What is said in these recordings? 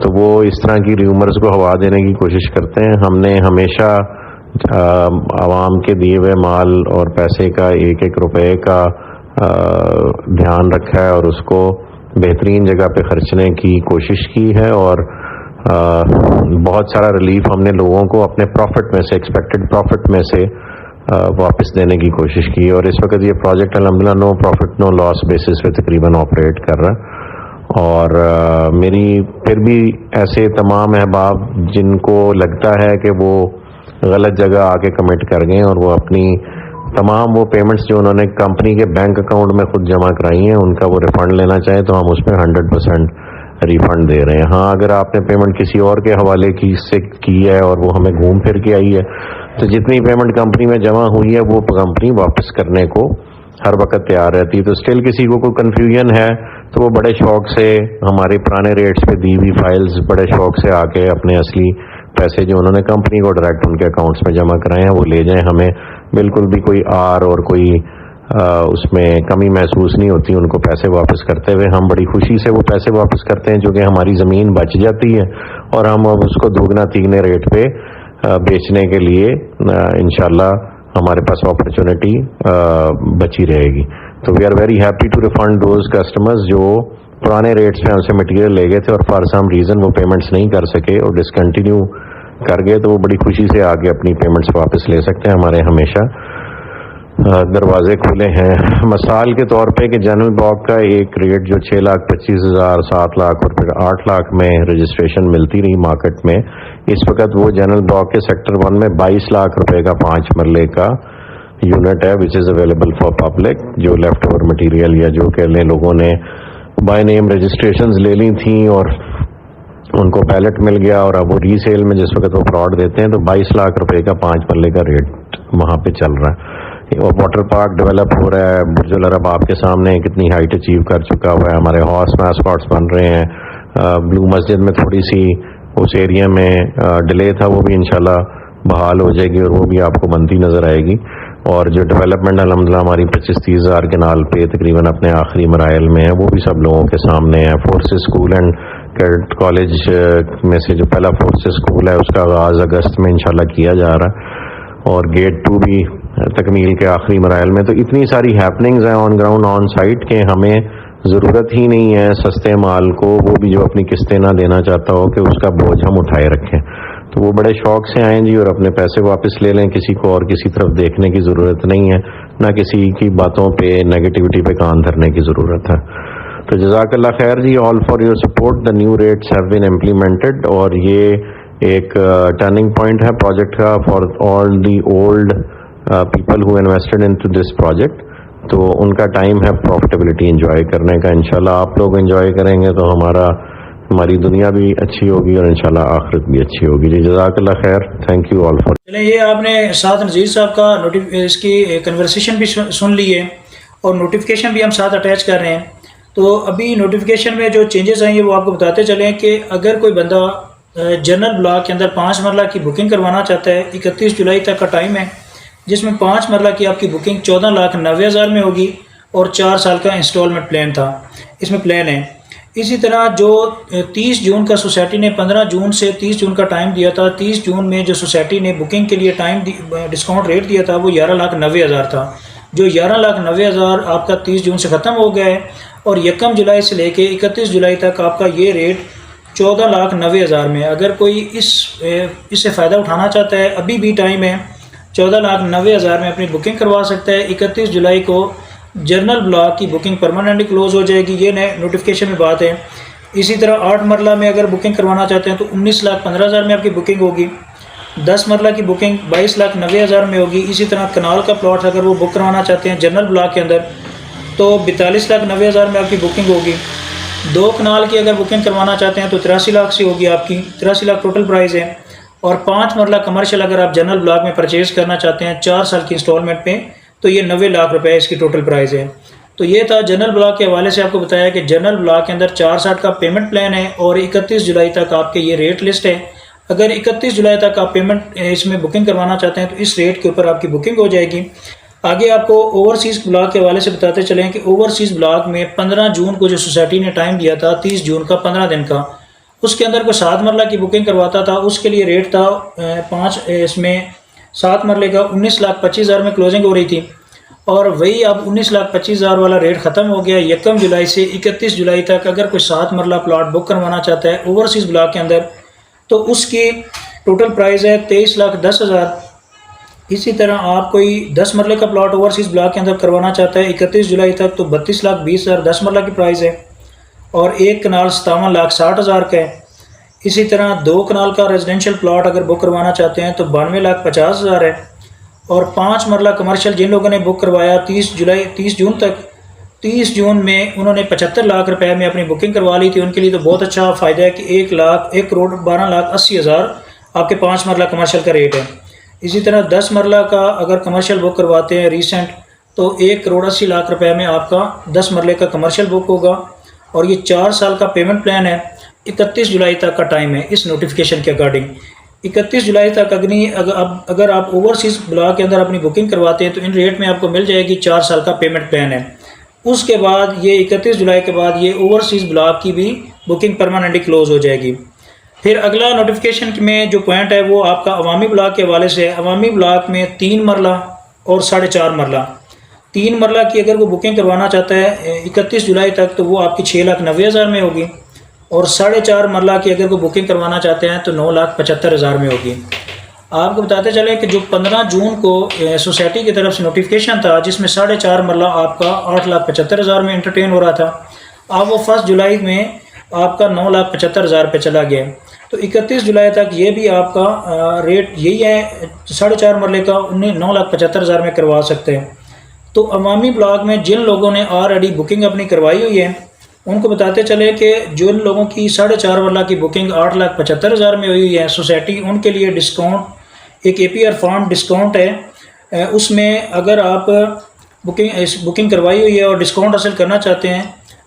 تو وہ اس طرح کی ریومرز کو ہوا دینے کی کوشش کرتے ہیں. ہم نے ہمیشہ عوام کے دیے ہوئے مال اور پیسے کا ایک ایک روپے کا دھیان رکھا ہے اور اس کو بہترین جگہ پہ خرچنے کی کوشش کی ہے, اور بہت سارا ریلیف ہم نے لوگوں کو اپنے پروفٹ میں سے, ایکسپیکٹڈ پروفٹ میں سے واپس دینے کی کوشش کی. اور اس وقت یہ پروجیکٹ الحمدللہ نو پروفٹ نو لاس بیسس پہ تقریباً آپریٹ کر رہا ہے. اور میری پھر بھی ایسے تمام احباب جن کو لگتا ہے کہ وہ غلط جگہ آ کے کمٹ کر گئے اور وہ اپنی تمام وہ پیمنٹس جو انہوں نے کمپنی کے بینک اکاؤنٹ میں خود جمع کرائی ہیں ان کا وہ ریفنڈ لینا چاہیں تو ہم اس میں 100% ریفنڈ دے رہے ہیں. ہاں اگر آپ نے پیمنٹ کسی اور کے حوالے سے کی ہے اور وہ ہمیں گھوم پھر کے آئی ہے تو جتنی پیمنٹ کمپنی میں جمع ہوئی ہے وہ کمپنی واپس کرنے کو ہر وقت تیار رہتی ہے. تو اسٹل کسی کو کوئی کنفیوژن ہے تو وہ بڑے شوق سے ہمارے پرانے ریٹس پہ دی ہوئی فائلز بڑے شوق سے آ کے اپنے اصلی پیسے جو انہوں نے کمپنی کو ڈائریکٹ ان کے اکاؤنٹس میں جمع کرائے ہیں وہ لے جائیں. ہمیں بالکل بھی کوئی آر اور کوئی اس میں کمی محسوس نہیں ہوتی ان کو پیسے واپس کرتے ہوئے. ہم بڑی خوشی سے وہ پیسے واپس کرتے ہیں چونکہ ہماری زمین بچ جاتی ہے اور ہم اب اس کو دوگنا تیگنے ریٹ پہ بیچنے کے لیے انشاءاللہ ہمارے پاس اپرچونٹی بچی رہے گی. تو we are very happy to refund those customers جو پرانے ریٹس پہ ہم سے مٹیریل لے گئے تھے اور فار سم ریزن وہ پیمنٹس نہیں کر سکے اور ڈسکنٹینیو کر گئے تو وہ بڑی خوشی سے آگے اپنی پیمنٹس واپس لے سکتے ہیں. ہمارے ہمیشہ دروازے کھلے ہیں. مثال کے طور پہ کہ جنرل بلاک کا ایک ریٹ جو 6,25,000 7 لاکھ اور پھر 8 لاکھ میں رجسٹریشن ملتی رہی مارکیٹ میں, اس وقت وہ جنرل بلاک کے سیکٹر 1 میں 22 لاکھ روپے کا 5 مرلے کا یونٹ ہے وچ از اویلیبل فار پبلک. جو لیفٹ اوور مٹیریل یا جو کہ لوگوں نے بائی نیم رجسٹریشنز لے لی تھیں اور ان کو بیلٹ مل گیا اور اب وہ ری سیل میں جس وقت وہ فراڈ دیتے ہیں تو 22 لاکھ روپے کا 5 مرلے کا ریٹ وہاں پہ چل رہا ہے. اور واٹر پارک ڈیولپ ہو رہا ہے. برج العرب آپ کے سامنے کتنی ہائٹ اچیو کر چکا ہوا ہے. ہمارے ہاؤس میسکاٹس بن رہے ہیں. بلو مسجد میں تھوڑی سی اس ایریا میں ڈیلے تھا وہ بھی انشاءاللہ بحال ہو جائے گی اور وہ بھی آپ کو بنتی نظر آئے گی. اور جو ڈیولپمنٹ الحمدللہ ہماری 25-30 ہزار کنال پہ تقریباً اپنے آخری مراحل میں ہے وہ بھی سب لوگوں کے سامنے ہے. Forces school and cadet college میں سے جو پہلا فورسز اسکول ہے اس کا آغاز اگست میں انشاءاللہ کیا جا رہا ہے اور گیٹ 2 بھی تکمیل کے آخری مراحل میں. تو اتنی ساری ہیپننگز ہیں آن گراؤنڈ آن سائٹ کہ ہمیں ضرورت ہی نہیں ہے سستے مال کو, وہ بھی جو اپنی قسطیں نہ دینا چاہتا ہو کہ اس کا بوجھ ہم اٹھائے رکھیں. تو وہ بڑے شوق سے آئیں جی اور اپنے پیسے واپس لے لیں. کسی کو اور کسی طرف دیکھنے کی ضرورت نہیں ہے, نہ کسی کی باتوں پہ نیگیٹیوٹی پہ کان دھرنے کی ضرورت ہے. تو جزاک اللہ خیر جی, all for your support. The new rates have been implemented اور یہ ایک ٹرننگ پوائنٹ ہے پروجیکٹ کا for all the old people who invested into this project. تو ان کا ٹائم ہے پروفیٹیبلٹی انجوائے کرنے کا. انشاءاللہ آپ لوگ انجوائے کریں گے تو ہماری دنیا بھی اچھی ہوگی اور انشاءاللہ آخرت بھی اچھی ہوگی. جی جزاک اللہ خیر. Thank you all for. چلیں یہ آپ نے ساتھ نذیر صاحب کا اس کی کنورسیشن بھی سن لی ہے اور نوٹیفیکیشن بھی ہم ساتھ اٹیچ کر رہے ہیں. تو ابھی نوٹیفیکیشن میں جو چینجز آئیں گے وہ آپ کو بتاتے چلیں کہ اگر کوئی بندہ جنرل بلاک کے اندر 5 مرلہ کی بکنگ کروانا چاہتا ہے 31 جولائی تک کا ٹائم ہے جس میں 5 مرلہ کی آپ کی بکنگ 14,90,000 میں ہوگی اور 4 سال کا انسٹالمنٹ پلان تھا اس میں پلان ہے. اسی طرح جو 30 جون کا سوسائٹی نے 15 جون سے 30 جون کا ٹائم دیا تھا, 30 جون میں جو سوسائٹی نے بکنگ کے لیے ٹائم ڈسکاؤنٹ ریٹ دیا تھا وہ 11,90,000 تھا, جو 11,90,000 آپ کا 30 جون سے ختم ہو گیا ہے اور 1 جولائی سے لے کے 31 جولائی تک آپ کا یہ ریٹ 14,90,000 میں. اگر کوئی اس سے فائدہ اٹھانا چاہتا ہے ابھی بھی ٹائم ہے, 14,90,000 میں اپنی بکنگ کروا سکتا ہے. 31 جولائی کو جنرل بلاک کی بکنگ پرماننٹلی کلوز ہو جائے گی, یہ نئے نوٹیفیکیشن میں بات ہے. اسی طرح 8 مرلہ میں اگر بکنگ کروانا چاہتے ہیں تو 19,15,000 میں آپ کی بکنگ ہوگی. 10 مرلہ کی بکنگ 22,90,000 میں ہوگی. اسی طرح کنال کا پلاٹ اگر وہ بک کروانا چاہتے ہیں جنرل بلاک کے اندر تو 42,90,000 میں آپ کی بکنگ ہوگی. 2 کنال کی اگر بکنگ کروانا چاہتے ہیں تو 83 لاکھ سے ہوگی آپ کی, 83 لاکھ ٹوٹل پرائز ہے. اور 5 مرلہ کمرشل اگر آپ جنرل بلاک میں پرچیز کرنا چاہتے ہیں 4 سال کی انسٹالمنٹ پہ تو یہ 90 لاکھ روپے اس کی ٹوٹل پرائز ہے. تو یہ تھا جنرل بلاک کے حوالے سے آپ کو بتایا کہ جنرل بلاک کے اندر 4 سال کا پیمنٹ پلان ہے اور 31 جولائی تک آپ کے یہ ریٹ لسٹ ہے. اگر 31 جولائی تک آپ پیمنٹ اس میں بکنگ کروانا چاہتے ہیں تو اس ریٹ کے اوپر آپ کی بکنگ ہو جائے گی. آگے آپ کو اوورسیز بلاک کے حوالے سے بتاتے چلیں کہ اوورسیز بلاک میں 15 جون کو جو سوسائٹی نے ٹائم دیا تھا 30 جون کا 15 دن کا, اس کے اندر کوئی 7 مرلہ کی بکنگ کرواتا تھا، اس کے لیے ریٹ تھا اس میں 7 مرلے کا 19,25,000 میں کلوزنگ ہو رہی تھی، اور وہی اب 19,25,000 والا ریٹ ختم ہو گیا 1 جولائی سے 31 جولائی تک۔ اگر کوئی 7 مرلہ پلاٹ بک کروانا چاہتا ہے اوورسیز بلاک کے اندر تو اس کی ٹوٹل پرائز ہے 23,10,000۔ اسی طرح آپ کوئی 10 مرلے کا پلاٹ اوورسیز بلاک کے اندر کروانا چاہتا ہے 31 جولائی تک تو 32,20,000 10 مرلہ کی پرائز ہے، اور 1 کنال 57,60,000 کا ہے۔ اسی طرح 2 کنال کا ریزیڈینشیل پلاٹ اگر بک کروانا چاہتے ہیں تو 92,50,000 ہے، اور 5 مرلہ کمرشل جن لوگوں نے بک کروایا 30 جون تک، 30 جون میں انہوں نے 75 لاکھ روپے میں اپنی بکنگ کروا لی تھی، ان کے لیے تو بہت اچھا فائدہ ہے کہ 1,12,80,000 آپ کے 5 مرلہ کمرشل کا ریٹ ہے۔ اسی طرح 10 مرلہ کا اگر کمرشل بک کرواتے ہیں ریسنٹ تو 1,80,00,000 روپے میں آپ کا 10 مرلے کا کمرشل بک ہوگا، اور یہ 4 سال کا پیمنٹ پلان ہے۔ 31 جولائی تک کا ٹائم ہے اس نوٹیفیکیشن کے اکارڈنگ۔ 31 جولائی تک اگر آپ اوورسیز بلاک کے اندر اپنی بکنگ کرواتے ہیں تو ان ریٹ میں آپ کو مل جائے گی 4 سال کا پیمنٹ پلان ہے۔ اس کے بعد یہ 31 جولائی کے بعد یہ اوورسیز بلاک کی بھی بکنگ پرماننٹلی کلوز ہو جائے گی۔ پھر اگلا نوٹیفیکیشن میں جو پوائنٹ ہے وہ آپ کا عوامی بلاک کے حوالے سے ہے۔ عوامی بلاک میں 3 مرلہ اور 4.5 مرلہ، 3 مرلہ کی اگر وہ بکنگ کروانا چاہتا ہے 31 جولائی تک تو وہ آپ کی 6,90,000 میں ہوگی، اور 4.5 مرلہ کی اگر وہ بکنگ کروانا چاہتے ہیں تو 9,75,000 میں ہوگی۔ آپ کو بتاتے چلیں کہ جو 15 جون کو سوسائٹی کی طرف سے نوٹیفیکیشن تھا جس میں 4.5 مرلہ آپ کا 8,75,000 میں انٹرٹین ہو رہا تھا، اب وہ 1 جولائی میں آپ کا 9,75,000 پہ چلا گیا، تو 31 جولائی تک یہ بھی آپ کا ریٹ یہی ہے 4.5 مرلے کا 9,75,000 میں کروا سکتے ہیں۔ تو عوامی بلاک میں جن لوگوں نے آلریڈی بکنگ اپنی کروائی ہوئی ہے ان کو بتاتے چلے کہ جن لوگوں کی 4.5 مرلہ کی بکنگ 8,75,000 میں ہوئی ہے سوسائٹی ان کے لیے ڈسکاؤنٹ ایک APR فارم ڈسکاؤنٹ ہے، اس میں اگر آپ بکنگ کروائی ہوئی ہے اور ڈسکاؤنٹ حاصل کرنا چاہتے ہیں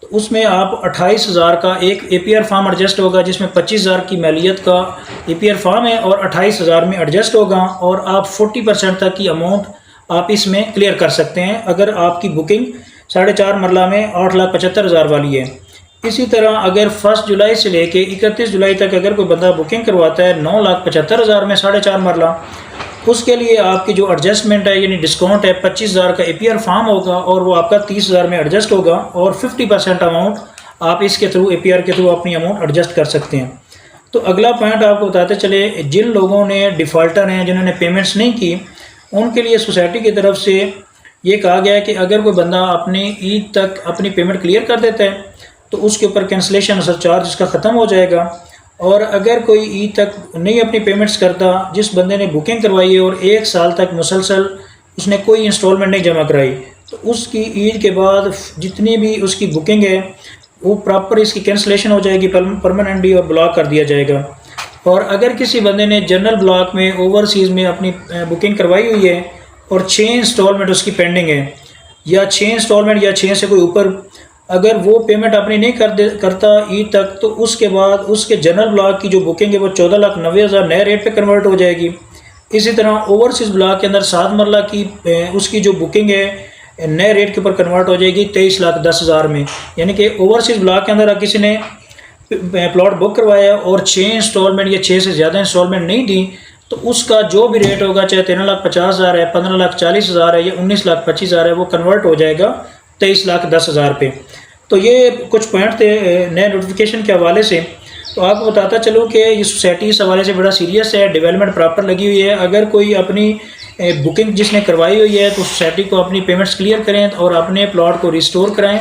تو اس میں آپ 28,000 کا ایک APR فارم ایڈجسٹ ہوگا جس میں 25,000 کی مالیت کا APR فارم ہے اور 28,000 میں ایڈجسٹ ہوگا، اور آپ 40% تک کی اماؤنٹ آپ اس میں کلیئر کر سکتے ہیں اگر آپ کی بکنگ 4.5 مرلہ میں 8,75,000 والی ہے۔ اسی طرح اگر 1 جولائی سے لے کے 31 جولائی تک اگر کوئی بندہ بکنگ کرواتا ہے 9,75,000 میں 4.5 مرلہ، اس کے لیے آپ کی جو ایڈجسٹمنٹ ہے یعنی ڈسکاؤنٹ ہے 25,000 کا APR فارم ہوگا، اور وہ آپ کا 30,000 میں ایڈجسٹ ہوگا، اور 50% اماؤنٹ آپ اس کے تھرو APR کے تھرو اپنی اماؤنٹ ایڈجسٹ کر سکتے ہیں۔ تو اگلا پوائنٹ آپ کو بتاتے چلے جن لوگوں نے ڈیفالٹر ہیں جنہوں نے پیمنٹس نہیں کی ان کے لیے سوسائٹی کی طرف سے یہ کہا گیا ہے کہ اگر کوئی بندہ اپنی عید تک اپنی پیمنٹ کلیئر کر دیتا ہے تو اس کے اوپر کینسلیشن اثر چارج اس کا ختم ہو جائے گا، اور اگر کوئی عید تک نہیں اپنی پیمنٹس کرتا جس بندے نے بکنگ کروائی ہے اور 1 سال تک مسلسل اس نے کوئی انسٹالمنٹ نہیں جمع کرائی تو اس کی عید کے بعد جتنی بھی اس کی بکنگ ہے وہ پراپر اس کی کینسلیشن ہو جائے گی پرماننٹلی اور بلاک کر دیا جائے گا۔ اور اگر کسی بندے نے جنرل بلاک میں اوورسیز میں اپنی بکنگ کروائی ہوئی ہے اور 6 انسٹالمنٹ اس کی پینڈنگ ہے یا 6 انسٹالمنٹ یا 6 سے کوئی اوپر اگر وہ پیمنٹ اپنی نہیں کرتا عید تک تو اس کے بعد اس کے جنرل بلاک کی جو بکنگ ہے وہ 14,90,000 نئے ریٹ پہ کنورٹ ہو جائے گی۔ اسی طرح اوورسیز بلاک کے اندر 7 مرلہ کی اس کی جو بکنگ ہے نئے ریٹ کے اوپر کنورٹ ہو جائے گی 23,10,000 میں، یعنی کہ اوورسیز بلاک کے اندر اگر کسی نے پلاٹ بک کروایا اور 6 انسٹالمنٹ یا 6 سے زیادہ انسٹالمنٹ نہیں دی تو اس کا جو بھی ریٹ ہوگا چاہے 13,50,000 ہے 15,40,000 ہے یا 19,25,000 ہے وہ کنورٹ ہو جائے گا 23,10,000 پہ۔ تو یہ کچھ پوائنٹ تھے نئے نوٹیفیکیشن کے حوالے سے۔ تو آپ کو بتاتا چلوں کہ یہ سوسائٹی اس حوالے سے بڑا سیریس ہے، ڈیولپمنٹ پراپر لگی ہوئی ہے۔ اگر کوئی اپنی بکنگ جس نے کروائی ہوئی ہے تو سوسائٹی کو اپنی پیمنٹس کلیئر کریں اور اپنے پلاٹ کو ریسٹور کرائیں۔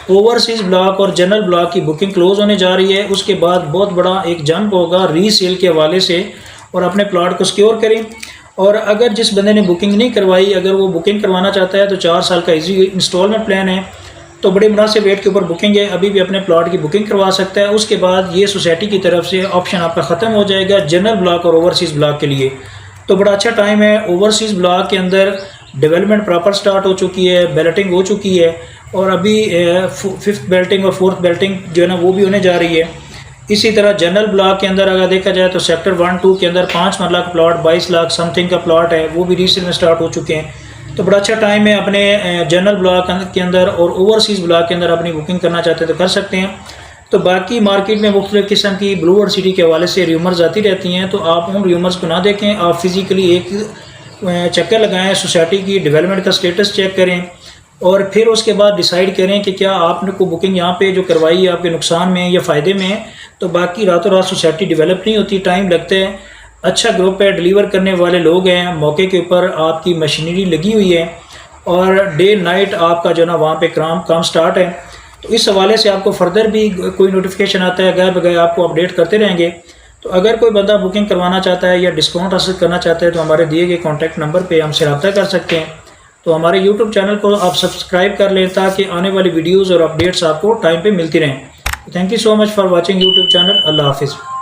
اوورسیز بلاک اور جنرل بلاک کی بکنگ کلوز ہونے جا رہی ہے، اس کے بعد بہت بڑا ایک جمپ ہوگا ری سیل کے حوالے سے، اور اپنے پلاٹ کو سیکیور کریں۔ اور اگر جس بندے نے بکنگ نہیں کروائی اگر وہ بکنگ کروانا چاہتا ہے تو 4 سال کا ایزی انسٹالمنٹ پلان ہے، تو بڑے مناسب ریٹ کے اوپر بکنگ ہے، ابھی بھی اپنے پلاٹ کی بکنگ کروا سکتا ہے۔ اس کے بعد یہ سوسائٹی کی طرف سے آپشن آپ کا ختم ہو جائے گا جنرل بلاک اور اوورسیز بلاک کے لیے۔ تو بڑا اچھا ٹائم ہے۔ اوورسیز بلاک کے اندر ڈیولپمنٹ پراپر سٹارٹ ہو چکی ہے، بیلٹنگ ہو چکی ہے، اور ابھی 5th بیلٹنگ اور 4th بیلٹنگ جو ہے نا وہ بھی ہونے جا رہی ہے۔ اسی طرح جنرل بلاک کے اندر اگر دیکھا جائے تو سیکٹر 1-2 کے اندر 5 مرلہ کا پلاٹ 22 لاکھ سم تھنگ کا پلاٹ ہے، وہ بھی ریسیل میں سٹارٹ ہو چکے ہیں۔ تو بڑا اچھا ٹائم ہے، اپنے جنرل بلاک کے اندر اور اوورسیز بلاک کے اندر اپنی بکنگ کرنا چاہتے ہیں تو کر سکتے ہیں۔ تو باقی مارکیٹ میں مختلف قسم کی بلو ورلڈ سٹی کے حوالے سے ریومرز آتی رہتی ہیں، تو آپ ان ریومرز کو نہ دیکھیں، آپ فزیکلی ایک چکر لگائیں، سوسائٹی کی ڈیولپمنٹ کا سٹیٹس چیک کریں، اور پھر اس کے بعد ڈیسائیڈ کریں کہ کیا آپ نے کو بکنگ یہاں پہ جو کروائی ہے آپ کے نقصان میں یا فائدے میں ہے۔ تو باقی راتوں رات سوسائٹی ڈیولپ نہیں ہوتی، ٹائم لگتا ہے۔ اچھا گروپ ہے، ڈیلیور کرنے والے لوگ ہیں، موقع کے اوپر آپ کی مشینری لگی ہوئی ہے، اور ڈے نائٹ آپ کا جو نا وہاں پہ کام سٹارٹ ہے۔ تو اس حوالے سے آپ کو فردر بھی کوئی نوٹیفیکیشن آتا ہے، غیر بغیر آپ کو اپڈیٹ کرتے رہیں گے۔ تو اگر کوئی بندہ بکنگ کروانا چاہتا ہے یا ڈسکاؤنٹ حاصل کرنا چاہتا ہے تو ہمارے دیے گئے کانٹیکٹ نمبر پہ ہم سے رابطہ کر سکتے ہیں۔ تو ہمارے یوٹیوب چینل کو آپ سبسکرائب کر لیں تاکہ آنے والی ویڈیوز اور اپڈیٹس آپ کو ٹائم پہ ملتی رہیں۔ Thank you so much for watching YouTube channel. اللہ حافظ۔